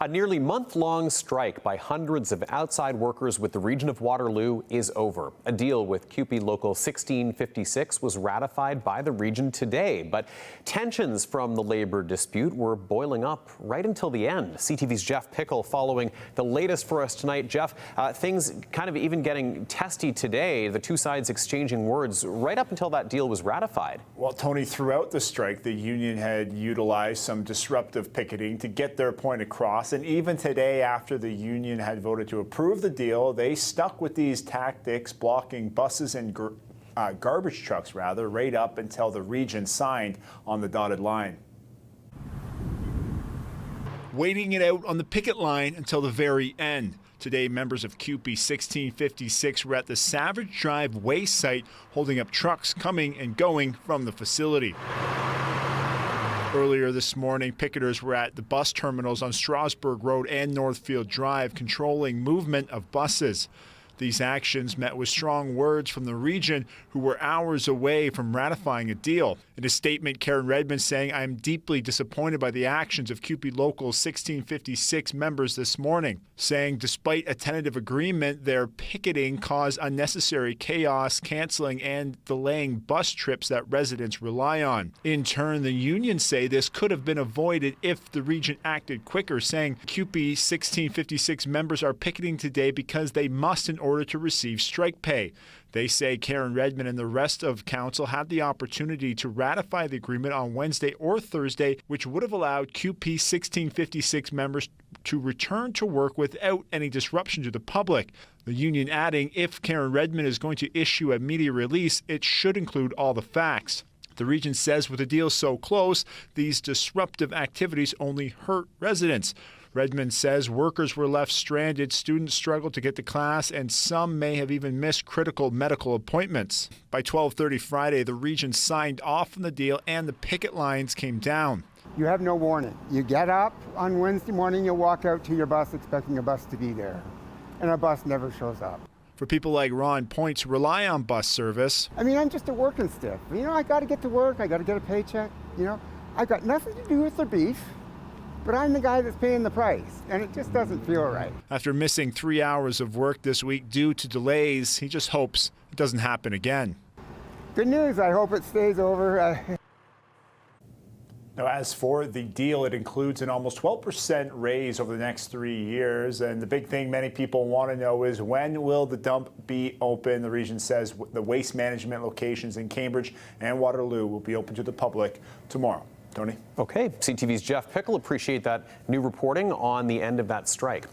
A nearly month-long strike by hundreds of outside workers with the region of Waterloo is over. A deal with CUPE Local 1656 was ratified by the region today, but tensions from the labor dispute were boiling up right until the end. CTV's Jeff Pickel following the latest for us tonight. Jeff, things kind of even getting testy today, the two sides exchanging words right up until that deal was ratified. Well, Tony, throughout the strike, the union had utilized some disruptive picketing to get their point across. And even today, after the union had voted to approve the deal, they stuck with these tactics, blocking buses and garbage trucks, right up until the region signed on the dotted line. Waiting it out on the picket line until the very end. Today, members of CUPE 1656 were at the Savage Drive waste site, holding up trucks coming and going from the facility. Earlier this morning, picketers were at the bus terminals on Strasburg Road and Northfield Drive, controlling movement of buses. These actions met with strong words from the region, who were hours away from ratifying a deal. In a statement, Karen Redmond saying, "I am deeply disappointed by the actions of CUPE Local 1656 members this morning," saying despite a tentative agreement, their picketing caused unnecessary chaos, canceling and delaying bus trips that residents rely on. In turn, the unions say this could have been avoided if the region acted quicker, saying CUPE 1656 members are picketing today because they must in order to receive strike pay. They say Karen Redmond and the rest of council had the opportunity to ratify the agreement on Wednesday or Thursday, which would have allowed CUPE 1656 members to return to work without any disruption to the public. The union adding, if Karen Redmond is going to issue a media release, it should include all the facts. The region says with the deal so close, these disruptive activities only hurt residents. Redmond says workers were left stranded, students struggled to get to class, and some may have even missed critical medical appointments. By 12:30 Friday, the region signed off on the deal and the picket lines came down. You have no warning. You get up on Wednesday morning, you walk out to your bus expecting a bus to be there, and a bus never shows up. For people like Ron Points who rely on bus service. I mean, I'm just a working stiff. I got to get to work. I got to get a paycheck. I've got nothing to do with the beef. But I'm the guy that's paying the price, and it just doesn't feel right. After missing 3 hours of work this week due to delays, he just hopes it doesn't happen again. Good news, I hope it stays over. Now, as for the deal, it includes an almost 12% raise over the next 3 years. And the big thing many people want to know is, when will the dump be open? The region says the waste management locations in Cambridge and Waterloo will be open to the public tomorrow. Tony? Okay, CTV's Jeff Pickel, appreciate that new reporting on the end of that strike.